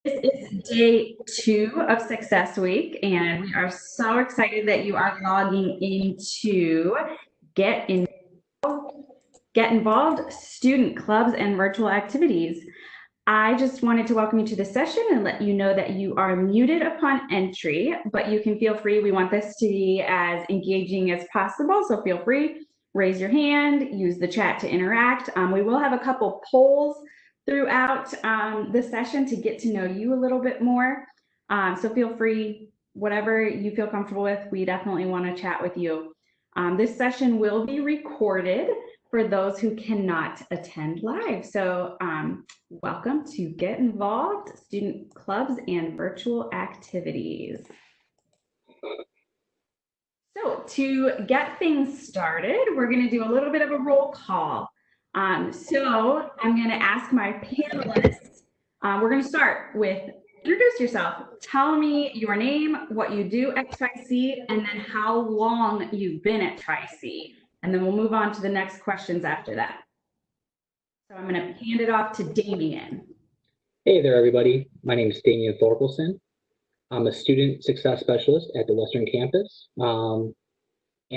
This is day 2 of Success Week, and we are so excited that you are logging into Get, in, Get Involved Student Clubs and Virtual Activities. I just wanted to welcome you to the session and let you know that you are muted upon entry, but you can feel free. We want this to be as engaging as possible, so feel free. Raise your hand, use the chat to interact. We will have a couple polls throughout the session to get to know you a little bit more. So feel free, whatever you feel comfortable with, we definitely want to chat with you. This session will be recorded for those who cannot attend live. So welcome to Get Involved, Student Clubs and Virtual Activities. So to get things started, we're going to do a little bit of a roll call. So I'm going to ask my panelists. We're going to start with introduce yourself. Tell me your name, what you do at Tri-C, and then how long you've been at Tri-C. And then we'll move on to the next questions after that. So I'm going to hand it off to Damien. Hey there, everybody. My name is Damien Thorkelson. I'm a student success specialist at the Western Campus. And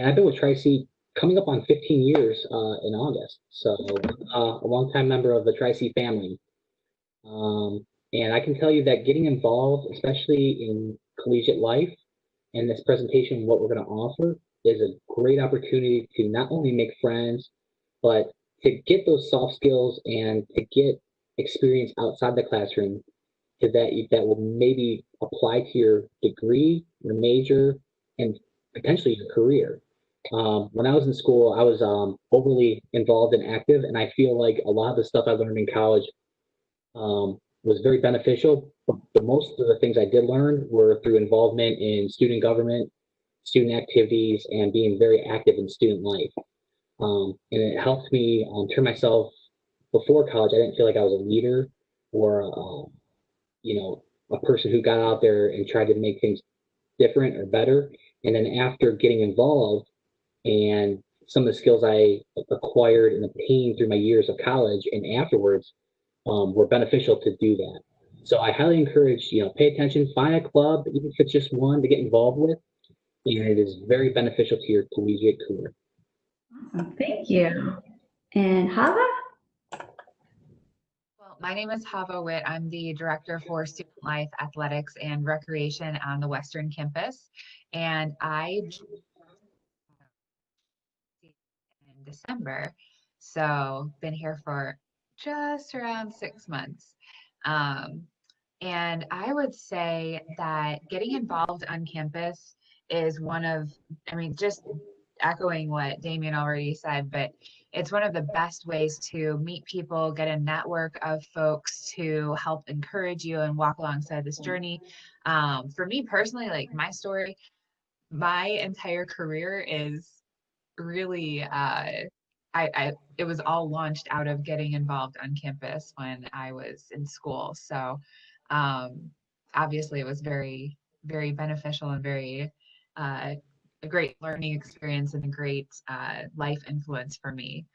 I've been with Tri-C coming up on 15 years in August. So a longtime member of the Tri-C family. And I can tell you that getting involved, especially in collegiate life, and this presentation, what we're going to offer, is a great opportunity to not only make friends, but to get those soft skills and to get experience outside the classroom that will maybe apply to your degree, your major, and potentially your career. When I was in school, I was overly involved and active, and I feel like a lot of the stuff I learned in college was very beneficial. But most of the things I did learn were through involvement in student government, student activities, and being very active in student life. And it helped me turn myself before college. I didn't feel like I was a leader or a person who got out there and tried to make things different or better. And then after getting involved and some of the skills I acquired and obtained through my years of college and afterwards were beneficial to do that. So I highly encourage, pay attention, find a club, even if it's just one to get involved with, and it is very beneficial to your collegiate career. Awesome, thank you. And Hava? Well, my name is Chava Witt. I'm the Director for Student Life, Athletics, and Recreation on the Western Campus. And I joined in December, so been here for just around 6 months. And I would say that getting involved on campus is just echoing what Damien already said, but it's one of the best ways to meet people, get a network of folks to help encourage you and walk alongside this journey. For me personally, like my story, my entire career is really it was all launched out of getting involved on campus when I was in school. So obviously it was very, very beneficial and very a great learning experience and a great life influence for me.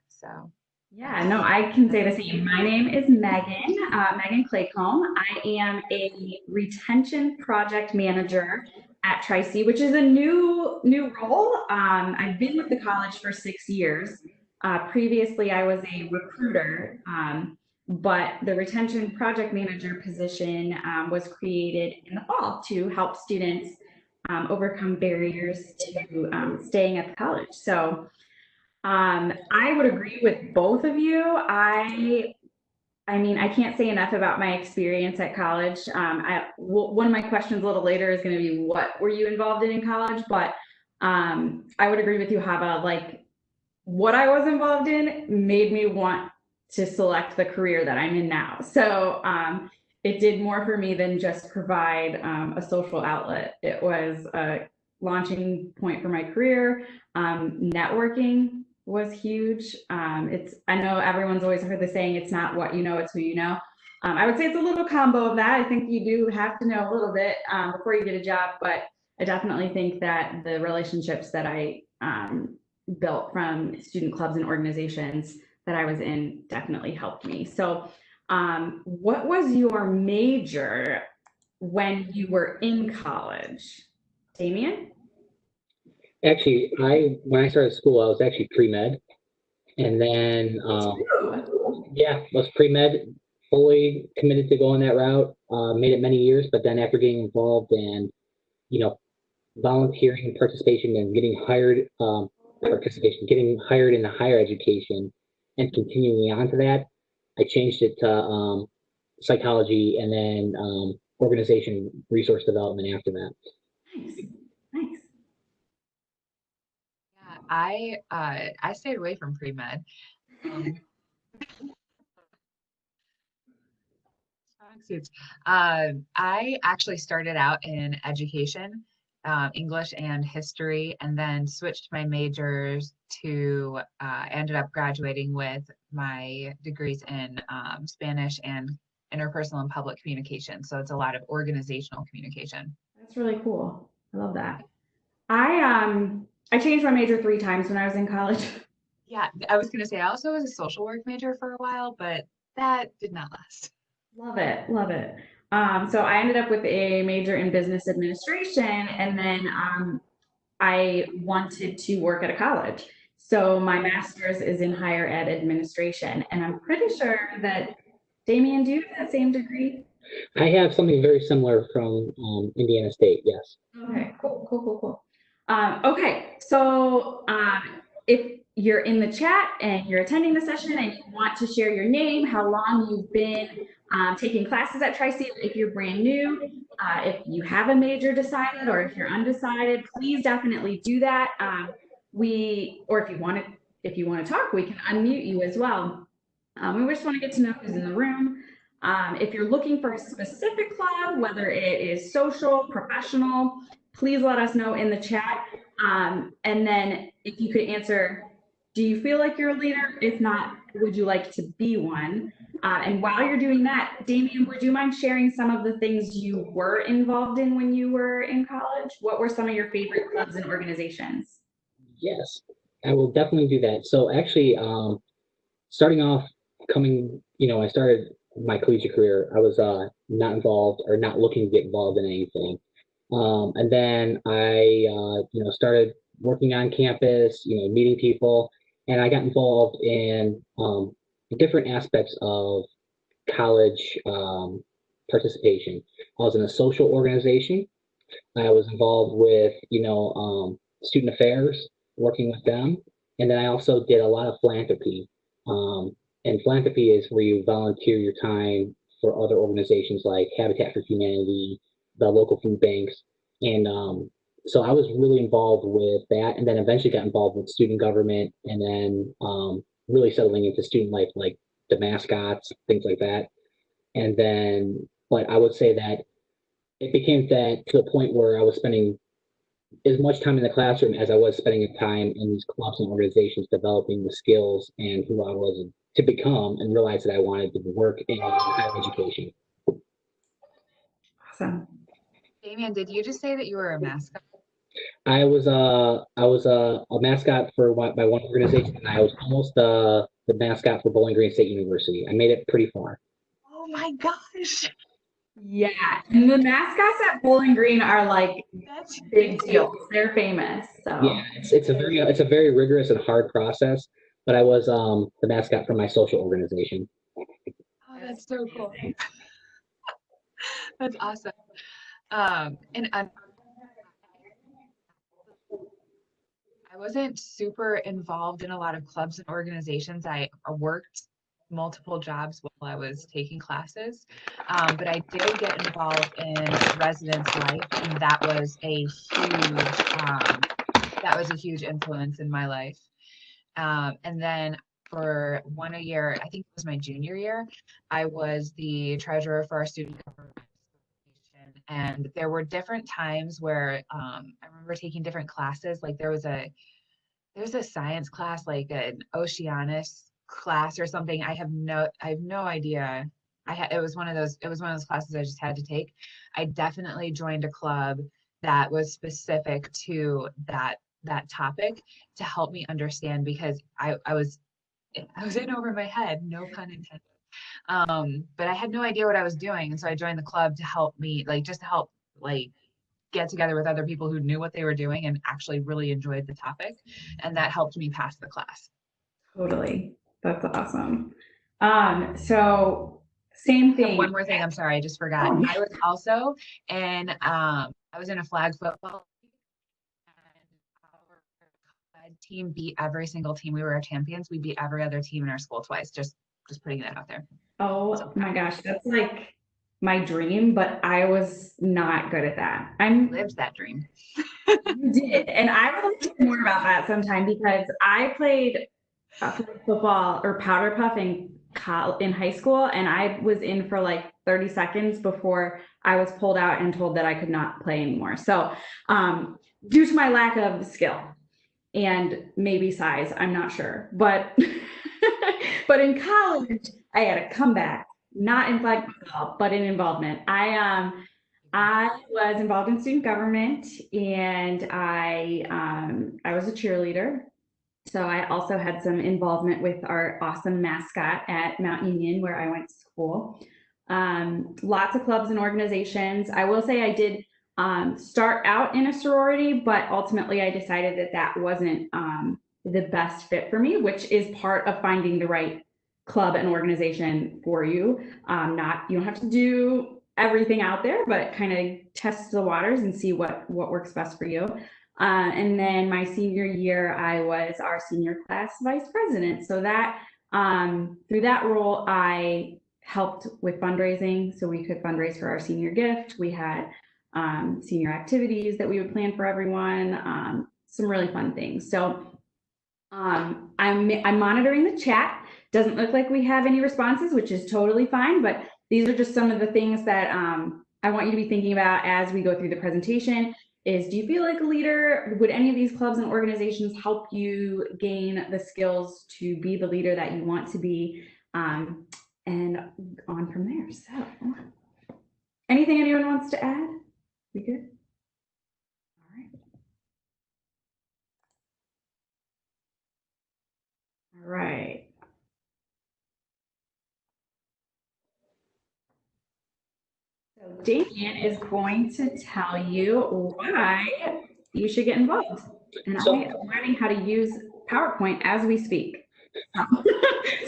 So Yeah, no, I can say the same. My name is Megan, Megan Claycomb. I am a retention project manager at Tri-C, which is a new role. I've been with the college for 6 years. Previously, I was a recruiter, but the retention project manager position was created in the fall to help students overcome barriers to staying at the college. So I would agree with both of you. I mean, I can't say enough about my experience at college. One of my questions a little later is going to be, what were you involved in college? But I would agree with you, Hava. Like, what I was involved in made me want to select the career that I'm in now. So it did more for me than just provide a social outlet. It was a launching point for my career. Networking was huge. I know everyone's always heard the saying, it's not what you know, it's who you know. I would say it's a little combo of that. I think you do have to know a little bit before you get a job, but I definitely think that the relationships that I built from student clubs and organizations that I was in definitely helped me. So What was your major when you were in college? Damien? Actually, when I started school, I was actually pre-med, and then Me too. yeah, was pre-med, fully committed to going that route. Made it many years, but then after getting involved and you know volunteering, participation, and getting hired in the higher education, and continuing on to that, I changed it to psychology and then organization resource development after that. Nice. Nice. Yeah, I stayed away from pre-med. Um, Strong suits. I actually started out in education, English and history, and then switched my majors to ended up graduating with my degrees in Spanish and interpersonal and public communication. So it's a lot of organizational communication. That's really cool. I love that. I changed my major 3 times when I was in college. Yeah, I was going to say I also was a social work major for a while, but that did not last. Love it, love it. So I ended up with a major in business administration, and then I wanted to work at a college. So my master's is in higher ed administration, and I'm pretty sure that Damien, do you have that same degree? I have something very similar from Indiana State. Yes. Okay, cool, cool, cool, cool. Okay, so if you're in the chat and you're attending the session and you want to share your name, how long you've been taking classes at Tri-C, if you're brand new, if you have a major decided, or if you're undecided, please definitely do that. Or if you want to talk, we can unmute you as well. We just want to get to know who's in the room. If you're looking for a specific club, whether it is social, professional, please let us know in the chat. And then if you could answer, do you feel like you're a leader? If not, would you like to be one? And while you're doing that, Damien, would you mind sharing some of the things you were involved in when you were in college? What were some of your favorite clubs and organizations? Yes, I will definitely do that. So actually, starting off, I started my collegiate career. I was not involved or not looking to get involved in anything. And then I started working on campus, meeting people, and I got involved in different aspects of college participation. I was in a social organization. I was involved with, student affairs, working with them. And then I also did a lot of philanthropy. And philanthropy is where you volunteer your time for other organizations like Habitat for Humanity, the local food banks. And so I was really involved with that, and then eventually got involved with student government, and then really settling into student life, like the mascots, things like that. And then, but I would say that it became that to the point where I was spending as much time in the classroom as I was spending time in these clubs and organizations developing the skills and who I was to become, and realized that I wanted to work in higher education. Awesome. Damien, did you just say that you were a mascot? I was a mascot for by one organization, and I was almost the mascot for Bowling Green State University. I made it pretty far. Oh my gosh, Yeah, and the mascots at Bowling Green are like that's big huge. deals. They're famous. Yeah, So it's a very rigorous and hard process, but I was the mascot for my social organization. Oh, that's so cool. That's awesome. And I wasn't super involved in a lot of clubs and organizations. I worked multiple jobs while I was taking classes, but I did get involved in residence life, and that was a huge influence in my life. And then for one a year, I think it was my junior year, I was the treasurer for our student government association. And there were different times where I remember taking different classes. Like there's a science class, like an oceanus class or something. I have no idea. It was one of those classes I just had to take. I definitely joined a club that was specific to that topic to help me understand because I was in over my head, no pun intended. But I had no idea what I was doing. And so I joined the club to help me, like, just to help, like, get together with other people who knew what they were doing and actually really enjoyed the topic. And that helped me pass the class. Totally. That's awesome. So same I have one thing. more thing. I'm sorry, I just forgot. Oh, yeah. I was also in I was in a flag football and our team beat every single team. We were champions. We beat every other team in our school twice. Just putting that out there. So Oh my gosh, that's like my dream, but I was not good at that. I'm lived that dream. You did, and I will talk more about that sometime because I played football or powder puff in high school, and I was in for like 30 seconds before I was pulled out and told that I could not play anymore. So, due to my lack of skill and maybe size, I'm not sure, but but in college, I had a comeback, not in flag football, but in involvement. I was involved in student government and I was a cheerleader. So I also had some involvement with our awesome mascot at Mount Union where I went to school. Lots of clubs and organizations. I will say I did start out in a sorority, but ultimately I decided that that wasn't the best fit for me, which is part of finding the right club and organization for you. Not you don't have to do everything out there, but kind of test the waters and see what works best for you. And then my senior year, I was our senior class vice president. So that through that role, I helped with fundraising, so we could fundraise for our senior gift. We had senior activities that we would plan for everyone, some really fun things. So I'm monitoring the chat. Doesn't look like we have any responses, which is totally fine. But these are just some of the things that I want you to be thinking about as we go through the presentation. Is do you feel like a leader? Would any of these clubs and organizations help you gain the skills to be the leader that you want to be? And on from there. So, anything anyone wants to add? We good? All right. All right. So Damien is going to tell you why you should get involved. And I am learning how to use PowerPoint as we speak.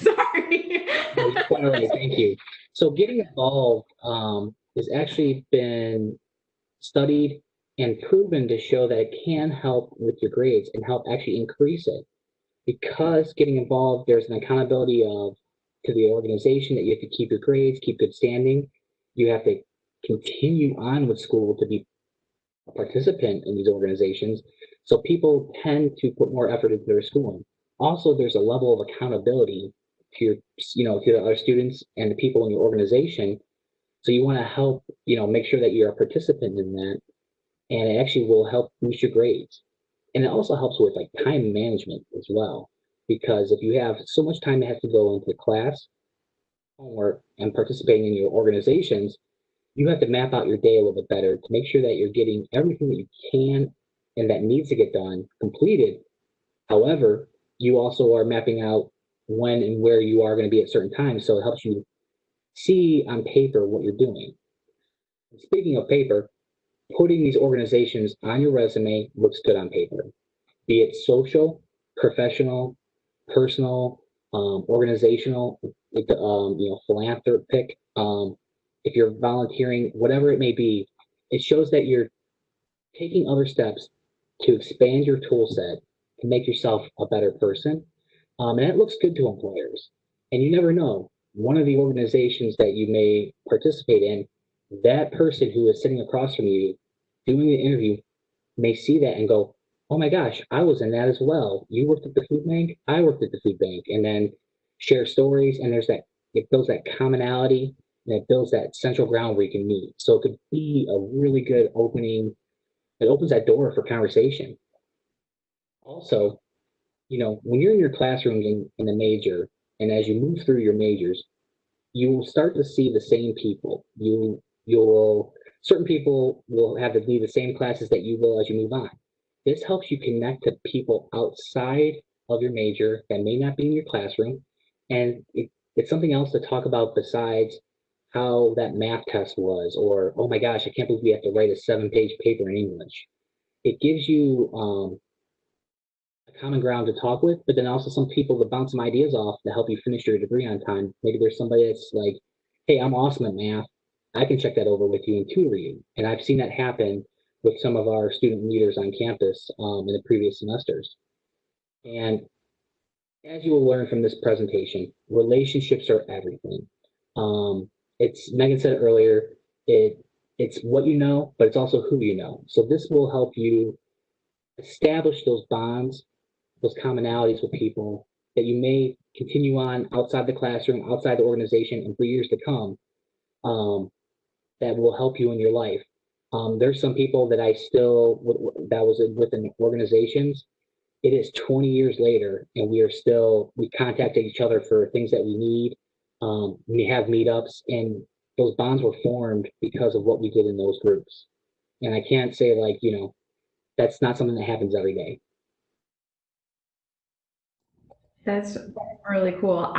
Sorry. Quite all right, thank you. So getting involved has actually been studied and proven to show that it can help with your grades and help actually increase it. Because getting involved, there's an accountability of to the organization that you have to keep your grades, keep good standing. You have to continue on with school to be a participant in these organizations. So people tend to put more effort into their schooling. Also, there's a level of accountability to your, to the other students and the people in your organization. So you want to help, make sure that you're a participant in that, and it actually will help boost your grades. And it also helps with like time management as well, because if you have so much time that has to go into class, homework, and participating in your organizations, you have to map out your day a little bit better to make sure that you're getting everything that you can and that needs to get done completed. However, you also are mapping out when and where you are going to be at certain times, so it helps you see on paper what you're doing. Speaking of paper, putting these organizations on your resume looks good on paper, be it social, professional, personal, organizational, philanthropic. If you're volunteering, whatever it may be, it shows that you're taking other steps to expand your tool set to make yourself a better person. And it looks good to employers. And you never know, one of the organizations that you may participate in, that person who is sitting across from you doing the interview may see that and go, oh my gosh, I was in that as well. You worked at the food bank, I worked at the food bank, and then share stories. And it builds that commonality and it builds that central ground where you can meet. So it could be a really good opening. It opens that door for conversation. Also, when you're in your classrooms in a major, and as you move through your majors, you will start to see the same people. You'll certain people will have to be the same classes that you will as you move on. This helps you connect to people outside of your major that may not be in your classroom, and it It's something else to talk about besides how that math test was, or, oh my gosh, I can't believe we have to write a 7-page paper in English. It gives you a common ground to talk with, but then also some people to bounce some ideas off to help you finish your degree on time. Maybe there's somebody that's like, hey, I'm awesome at math. I can check that over with you and tutor you. And I've seen that happen with some of our student leaders on campus in the previous semesters. And as you will learn from this presentation, relationships are everything. It's Megan said it earlier, it's what you know, but it's also who you know. So this will help you establish those bonds, those commonalities with people that you may continue on outside the classroom, outside the organization, and for years to come, that will help you in your life. There's some people that I still that was within organizations. It is 20 years later, and we contacted each other for things that we need. We have meetups, and those bonds were formed because of what we did in those groups. And I can't say like, that's not something that happens every day. That's really cool.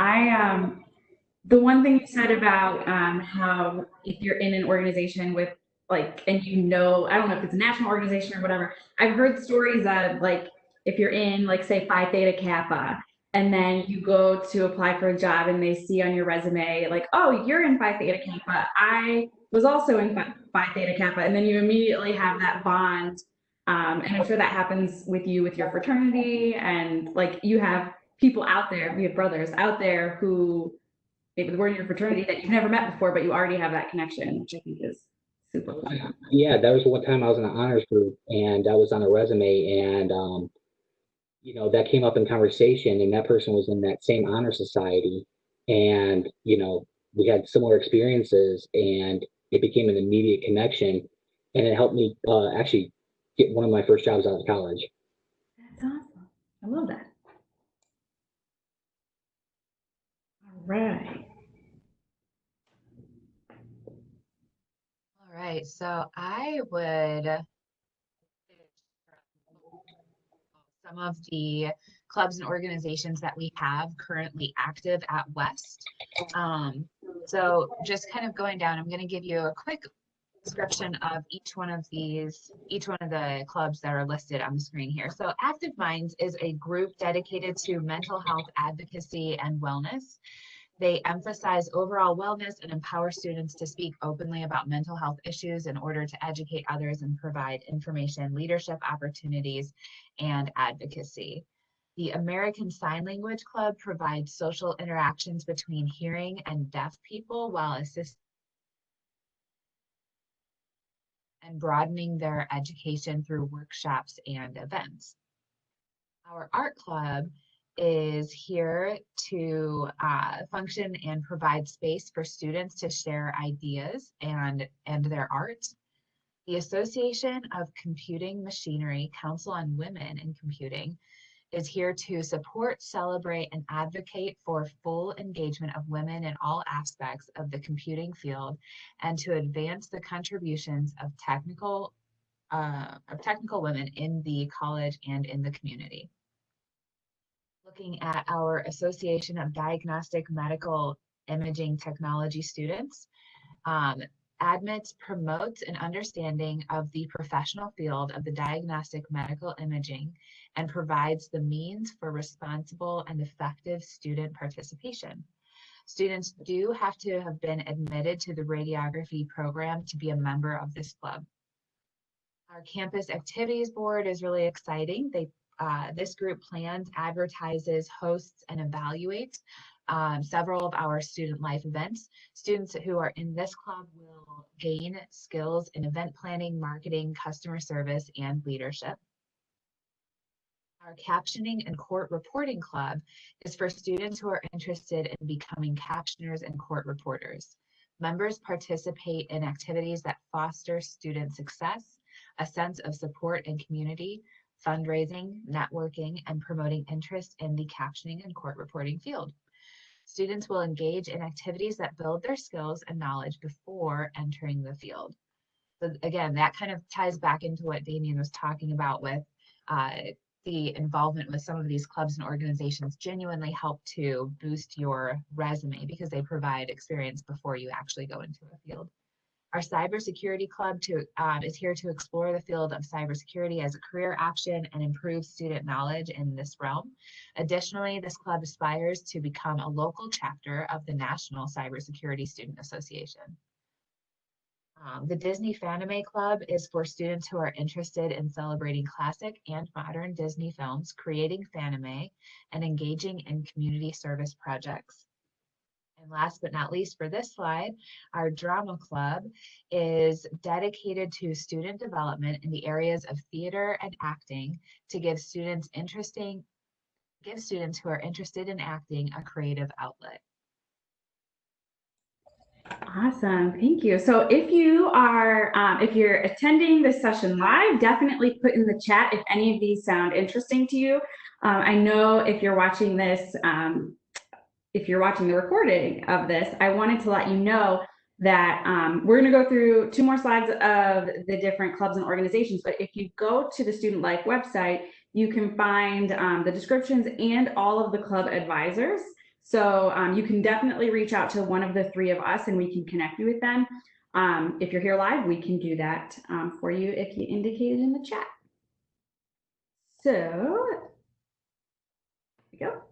The one thing you said about how if you're in an organization with like, and I don't know if it's a national organization or whatever, I've heard stories of like, if you're in like, say, Phi Theta Kappa, and then you go to apply for a job and they see on your resume, like, oh, you're in Phi Theta Kappa. I was also in Phi Theta Kappa. And then you immediately have that bond. And I'm sure that happens with you with your fraternity. And like, you have people out there, we have brothers out there who maybe were in your fraternity that you've never met before, but you already have that connection, which I think is super cool. Yeah, that was one time I was in an honors group and I was on a resume and that came up in conversation and that person was in that same honor society and we had similar experiences and it became an immediate connection and it helped me actually get one of my first jobs out of college. That's awesome. I love that. All right. All right, so I would some of the clubs and organizations that we have currently active at West. So just kind of going down, I'm going to give you a quick description of each one of the clubs that are listed on the screen here. So Active Minds is a group dedicated to mental health advocacy and wellness. They emphasize overall wellness and empower students to speak openly about mental health issues in order to educate others and provide information, leadership opportunities, and advocacy. The American Sign Language Club provides social interactions between hearing and deaf people while assisting and broadening their education through workshops and events. Our art club is here to function and provide space for students to share ideas and their art. The Association of Computing Machinery Council on Women in Computing is here to support, celebrate, and advocate for full engagement of women in all aspects of the computing field and to advance the contributions of technical women in the college and in the community. Looking at our Association of Diagnostic Medical Imaging Technology students, ADMIT promotes an understanding of the professional field of the diagnostic medical imaging and provides the means for responsible and effective student participation. Students do have to have been admitted to the radiography program to be a member of this club. Our campus activities board is really exciting. This group plans, advertises, hosts, and evaluates several of our student life events. Students who are in this club will gain skills in event planning, marketing, customer service, and leadership. Our captioning and court reporting club is for students who are interested in becoming captioners and court reporters. Members participate in activities that foster student success, a sense of support and community, fundraising, networking, and promoting interest in the captioning and court reporting field. Students will engage in activities that build their skills and knowledge before entering the field. So again, that kind of ties back into what Damien was talking about with the involvement with some of these clubs and organizations genuinely help to boost your resume because they provide experience before you actually go into the field. Our cybersecurity club is here to explore the field of cybersecurity as a career option and improve student knowledge in this realm. Additionally, this club aspires to become a local chapter of the National Cybersecurity Student Association. The Disney Fanime Club is for students who are interested in celebrating classic and modern Disney films, creating fanime, and engaging in community service projects. And last but not least for this slide, our drama club is dedicated to student development in the areas of theater and acting to give students who are interested in acting a creative outlet. Awesome, thank you. So if you are, if you're attending this session live, definitely put in the chat if any of these sound interesting to you. I know if you're watching this, if you're watching the recording of this, I wanted to let you know that we're going to go through 2 more slides of the different clubs and organizations, but if you go to the Student Life website, you can find the descriptions and all of the club advisors. So you can definitely reach out to one of the 3 of us and we can connect you with them. If you're here live, we can do that for you if you indicate it in the chat. So, here we go.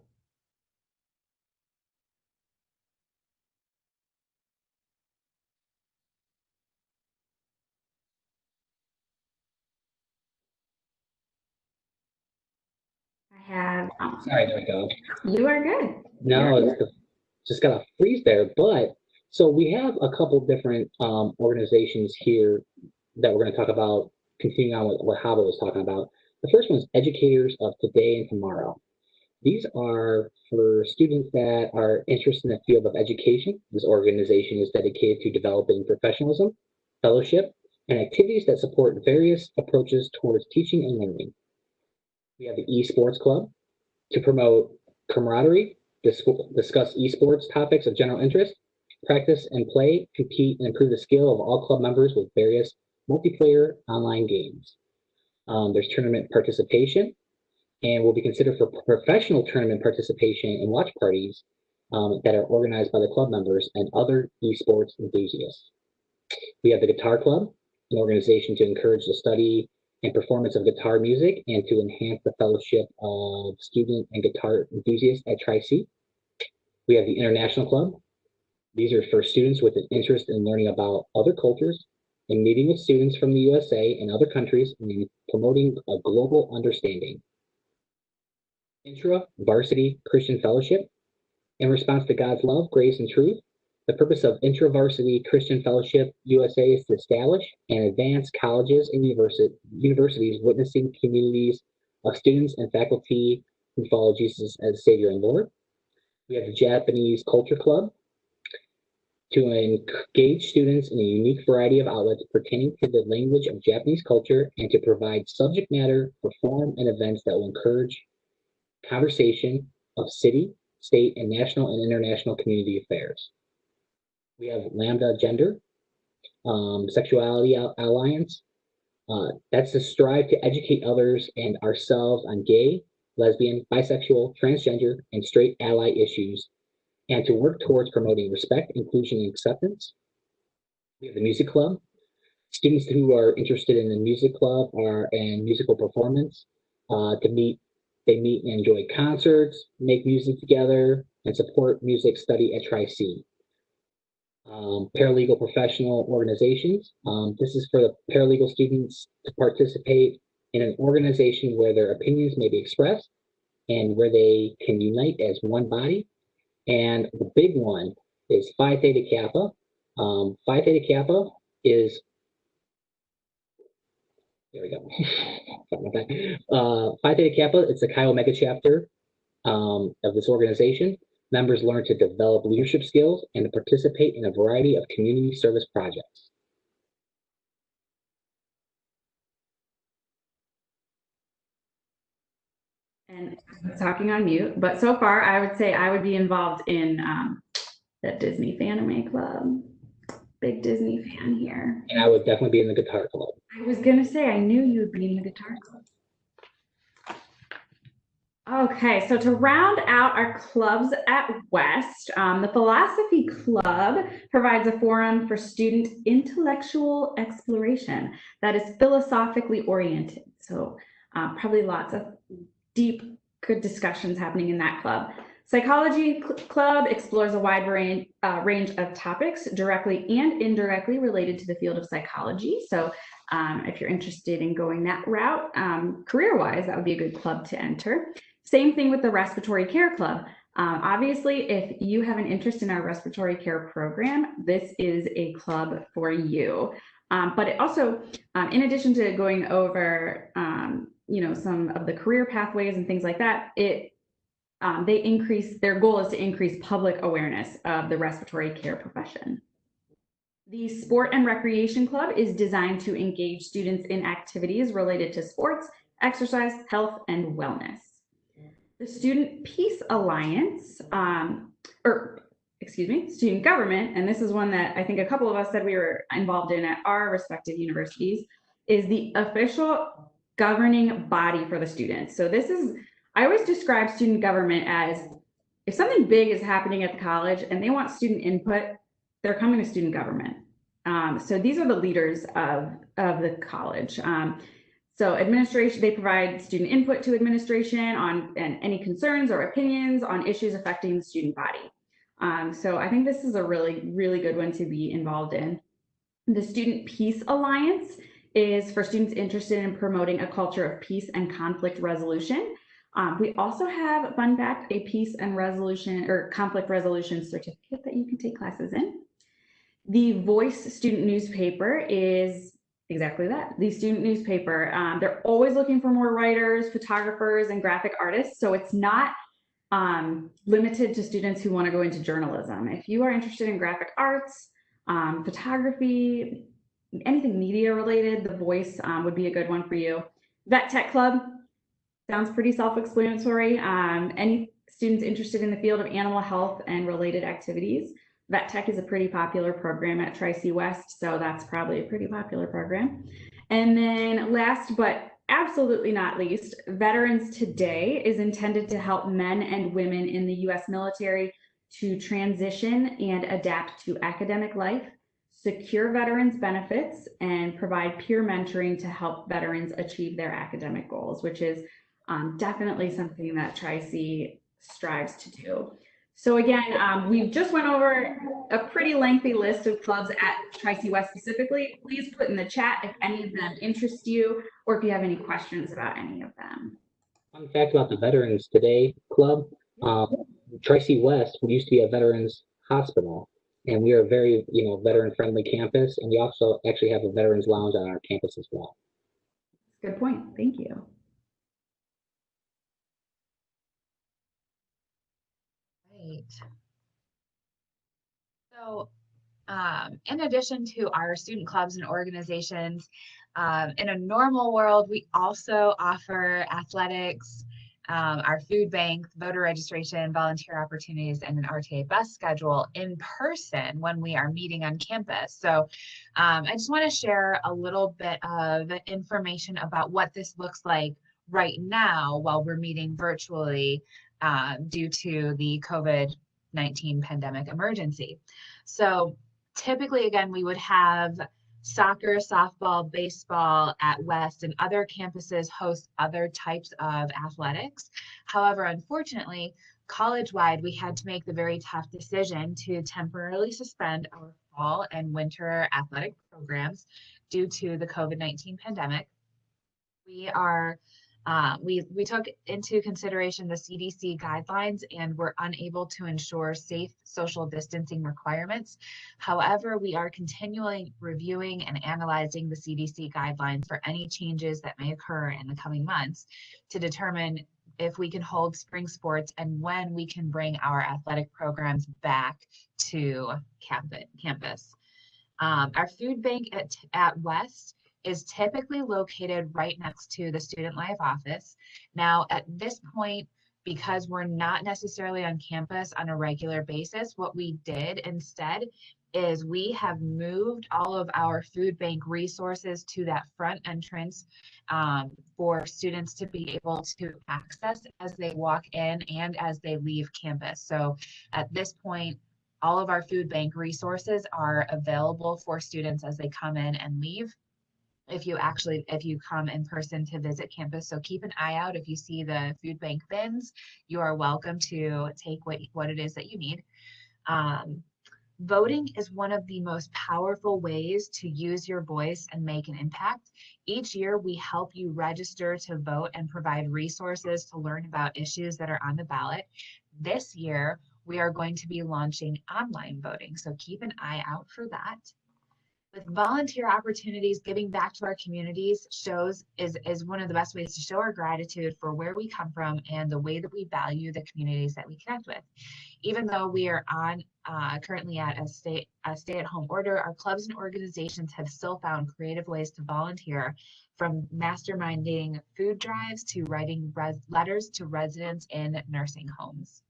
I have. Sorry, there we go. You are good. No, it's just got a freeze there. But so we have a couple different organizations here that we're going to talk about, continuing on with what Chava was talking about. The first one is Educators of Today and Tomorrow. These are for students that are interested in the field of education. This organization is dedicated to developing professionalism, fellowship, and activities that support various approaches towards teaching and learning. We have the Esports Club to promote camaraderie, discuss esports topics of general interest, practice and play, compete, and improve the skill of all club members with various multiplayer online games. There's tournament participation, and will be considered for professional tournament participation and watch parties that are organized by the club members and other esports enthusiasts. We have the Guitar Club, an organization to encourage the study and performance of guitar music and to enhance the fellowship of student and guitar enthusiasts at Tri-C. We have the International Club. These are for students with an interest in learning about other cultures and meeting with students from the USA and other countries and promoting a global understanding. Intra-Varsity Christian Fellowship. In response to God's love, grace, and truth, the purpose of Intra-Varsity Christian Fellowship USA is to establish and advance colleges and universities witnessing communities of students and faculty who follow Jesus as Savior and Lord. We have the Japanese Culture Club to engage students in a unique variety of outlets pertaining to the language of Japanese culture and to provide subject matter for forum and events that will encourage conversation of city, state, and national and international community affairs. We have Lambda Gender, Sexuality Alliance. That's to strive to educate others and ourselves on gay, lesbian, bisexual, transgender, and straight ally issues, and to work towards promoting respect, inclusion, and acceptance. We have the Music Club. Students who are interested in the music club and musical performance they meet and enjoy concerts, make music together, and support music study at Tri-C. Paralegal professional organizations. This is for the paralegal students to participate in an organization where their opinions may be expressed and where they can unite as one body. And the big one is Phi Theta Kappa. Phi Theta Kappa is, there we go. Sorry about that. Phi Theta Kappa, it's the Chi Omega chapter of this organization. Members learn to develop leadership skills and to participate in a variety of community service projects. And I'm talking on mute, but so far I would say I would be involved in the Disney Fanime Club. Big Disney fan here. And I would definitely be in the Guitar Club. I was gonna say I knew you would be in the Guitar Club. Okay, so to round out our clubs at West, the Philosophy Club provides a forum for student intellectual exploration that is philosophically oriented. So, probably lots of deep, good discussions happening in that club. Psychology Club explores a wide range of topics directly and indirectly related to the field of psychology. So, if you're interested in going that route, career wise, that would be a good club to enter. Same thing with the Respiratory Care Club. Obviously, if you have an interest in our respiratory care program, this is a club for you. But it also, in addition to going over, some of the career pathways and things like that, their goal is to increase public awareness of the respiratory care profession. The Sport and Recreation Club is designed to engage students in activities related to sports, exercise, health, and wellness. The Student Peace Alliance, student government, and this is one that I think a couple of us said we were involved in at our respective universities, is the official governing body for the students. So I always describe student government as if something big is happening at the college and they want student input, they're coming to student government. So these are the leaders of the college. So administration, they provide student input to administration on any concerns or opinions on issues affecting the student body. So I think this is a really, really good one to be involved in. The Student Peace Alliance is for students interested in promoting a culture of peace and conflict resolution. We also have, fun fact, a peace and resolution or conflict resolution certificate that you can take classes in. The Voice student newspaper is exactly that, the student newspaper. They're always looking for more writers, photographers, and graphic artists. So it's not limited to students who want to go into journalism. If you are interested in graphic arts, photography, anything media related, The Voice would be a good one for you. Vet Tech Club sounds pretty self-explanatory. Any students interested in the field of animal health and related activities. Vet Tech is a pretty popular program at Tri-C West, so that's probably a pretty popular program. And then last but absolutely not least, Veterans Today is intended to help men and women in the U.S. military to transition and adapt to academic life, secure veterans benefits, and provide peer mentoring to help veterans achieve their academic goals, which is definitely something that Tri-C strives to do. So again, we just went over a pretty lengthy list of clubs at Tri-C West specifically. Please put in the chat if any of them interest you or if you have any questions about any of them. Fun fact about the Veterans Today Club, Tri-C West used to be a veterans hospital, and we are a very, veteran-friendly campus, and we also actually have a veterans lounge on our campus as well. Good point. Thank you. Right. So, in addition to our student clubs and organizations, in a normal world, we also offer athletics, our food bank, voter registration, volunteer opportunities, and an RTA bus schedule in person when we are meeting on campus. So I just want to share a little bit of information about what this looks like right now while we're meeting virtually due to the COVID-19 pandemic emergency. So typically, again, we would have soccer, softball, baseball at West, and other campuses host other types of athletics. However, unfortunately, college-wide, we had to make the very tough decision to temporarily suspend our fall and winter athletic programs due to the COVID-19 pandemic. We took into consideration the CDC guidelines and were unable to ensure safe social distancing requirements. However, we are continually reviewing and analyzing the CDC guidelines for any changes that may occur in the coming months to determine if we can hold spring sports and when we can bring our athletic programs back to campus. Our food bank at West is typically located right next to the student life office. Now, at this point, because we're not necessarily on campus on a regular basis, what we did instead is we have moved all of our food bank resources to that front entrance for students to be able to access as they walk in and as they leave campus. So at this point, all of our food bank resources are available for students as they come in and leave. If you come in person to visit campus. So keep an eye out. If you see the food bank bins, you are welcome to take what it is that you need. Voting is one of the most powerful ways to use your voice and make an impact. Each year, we help you register to vote and provide resources to learn about issues that are on the ballot. This year, we are going to be launching online voting, so keep an eye out for that. With volunteer opportunities, giving back to our communities is one of the best ways to show our gratitude for where we come from and the way that we value the communities that we connect with. Even though we are on currently at a stay-at-home order, our clubs and organizations have still found creative ways to volunteer, from masterminding food drives to writing letters to residents in nursing homes.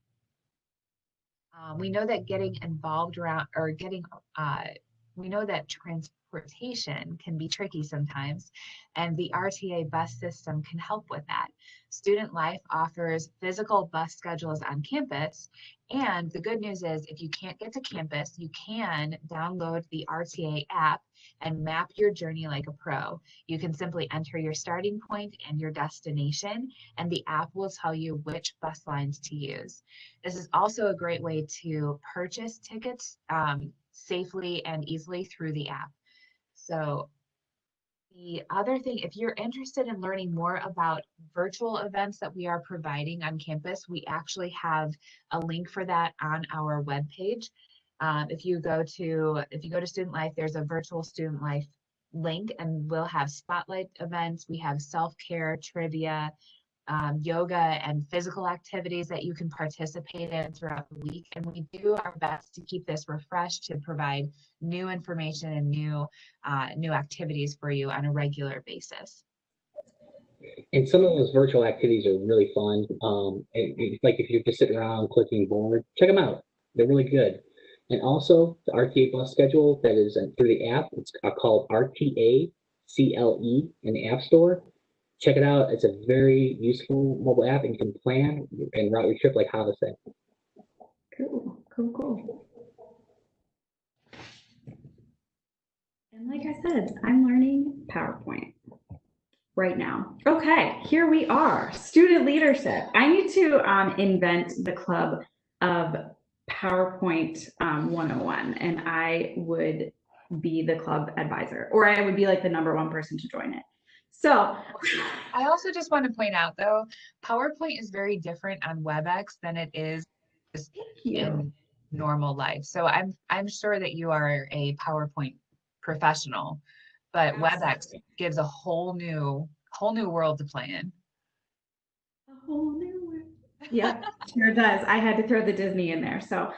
We know that getting involved around or getting we know that transportation can be tricky sometimes, and the RTA bus system can help with that. Student Life offers physical bus schedules on campus, and the good news is if you can't get to campus, you can download the RTA app and map your journey like a pro. You can simply enter your starting point and your destination, and the app will tell you which bus lines to use. This is also a great way to purchase tickets safely and easily through the app. So the other thing, if you're interested in learning more about virtual events that we are providing on campus, we actually have a link for that on our webpage. If you go to Student Life, there's a virtual Student Life link, and we'll have spotlight events. We have self-care, trivia, yoga and physical activities that you can participate in throughout the week. And we do our best to keep this refreshed to provide new information and new activities for you on a regular basis. And some of those virtual activities are really fun. Like if you're just sitting around clicking bored, check them out. They're really good. And also the RTA bus schedule that is through the app. It's called RTA CLE in the App Store. Check it out. It's a very useful mobile app, and you can plan and route your trip like Chava said. Cool, cool, cool. And like I said, I'm learning PowerPoint right now. Okay, here we are, student leadership. I need to invent the club of PowerPoint 101, and I would be the club advisor, or I would be like the #1 person to join it. So I also just want to point out though, PowerPoint is very different on WebEx than it is in normal life. So I'm sure that you are a PowerPoint professional, but WebEx gives a whole new world to play in. A whole new world. Yeah, sure does. I had to throw the Disney in there. So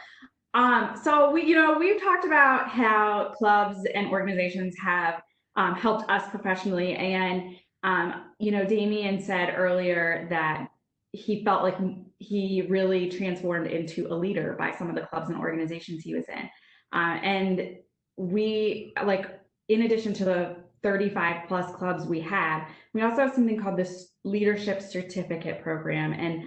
we've talked about how clubs and organizations have helped us professionally. And, Damien said earlier that he felt like he really transformed into a leader by some of the clubs and organizations he was in. And we, in addition to the 35 plus clubs we have, we also have something called this leadership certificate program. And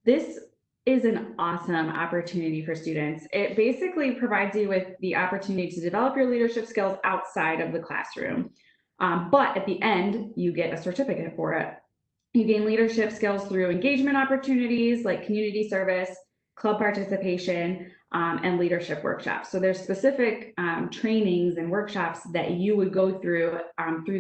this is an awesome opportunity for students. It basically provides you with the opportunity to develop your leadership skills outside of the classroom. But at the end, you get a certificate for it. You gain leadership skills through engagement opportunities like community service, club participation, and leadership workshops. So there's specific trainings and workshops that you would go through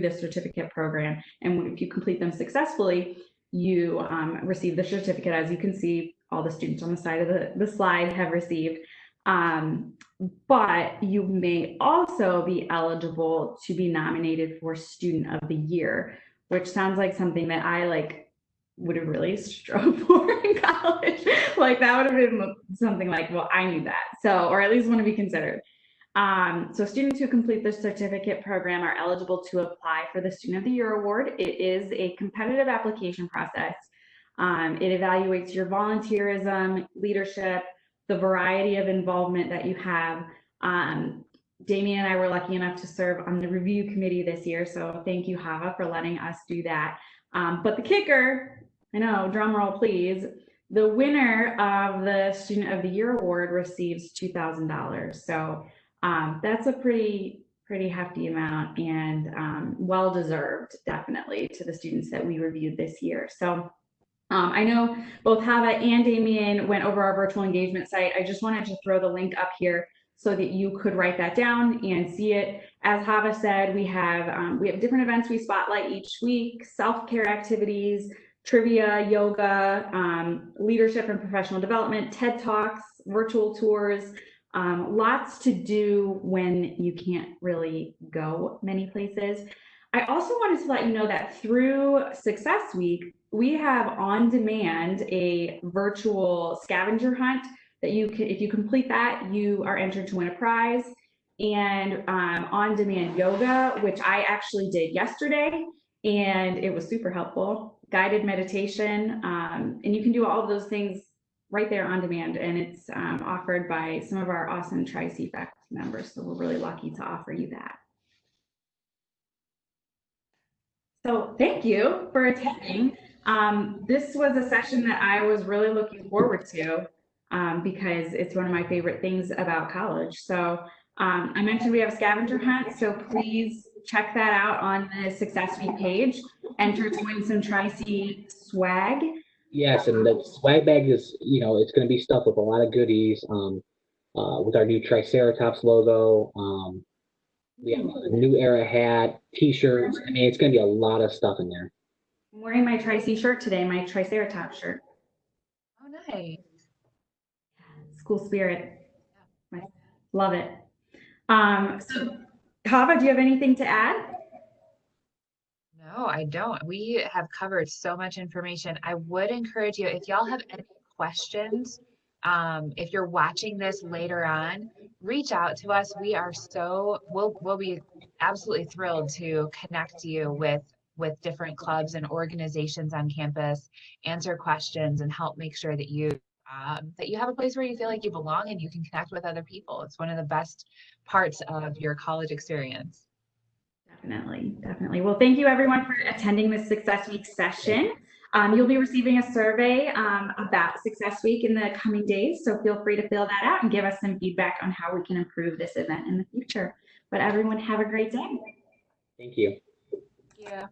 this certificate program. And if you complete them successfully, you receive the certificate. As you can see, all the students on the side of the slide have received. But you may also be eligible to be nominated for Student of the Year, which sounds like something that I would have really strove for in college. That would have been something like, well, I need that. So, or at least want to be considered. So students who complete the certificate program are eligible to apply for the Student of the Year award. It is a competitive application process. It evaluates your volunteerism, leadership, the variety of involvement that you have. Damien and I were lucky enough to serve on the review committee this year, so thank you, Chava, for letting us do that. But the kicker, I know, drum roll please, the winner of the Student of the Year award receives $2,000. So that's a pretty hefty amount, and well deserved, definitely, to the students that we reviewed this year. So I know both Hava and Damien went over our virtual engagement site. I just wanted to throw the link up here so that you could write that down and see it. As Hava said, we have different events we spotlight each week: self-care activities, trivia, yoga, leadership and professional development, TED Talks, virtual tours. Lots to do when you can't really go many places. I also wanted to let you know that through Success Week, we have on demand a virtual scavenger hunt that you can, if you complete that, you are entered to win a prize. And on demand yoga, which I actually did yesterday, and it was super helpful. Guided meditation, and you can do all of those things right there on demand, and it's offered by some of our awesome Tri-C faculty members. So we're really lucky to offer you that. So thank you for attending. This was a session that I was really looking forward to because it's one of my favorite things about college. So I mentioned we have a scavenger hunt, so please check that out on the Success Week page. Enter to win some Tri-C swag. Yes, and the swag bag is, it's going to be stuffed with a lot of goodies. With our new Triceratops logo. We have a new era hat, T-shirts. I mean, it's going to be a lot of stuff in there. I'm wearing my Tri-C shirt today, my Triceratops shirt. Oh, nice. School spirit. Love it. So, Hava, do you have anything to add? No, I don't. We have covered so much information. I would encourage you, if y'all have any questions, if you're watching this later on, reach out to us. We'll be absolutely thrilled to connect you with different clubs and organizations on campus, answer questions, and help make sure that you have a place where you feel like you belong and you can connect with other people. It's one of the best parts of your college experience. Definitely, definitely. Well, thank you everyone for attending this Success Week session. You'll be receiving a survey about Success Week in the coming days, so feel free to fill that out and give us some feedback on how we can improve this event in the future. But everyone have a great day. Thank you. Yeah.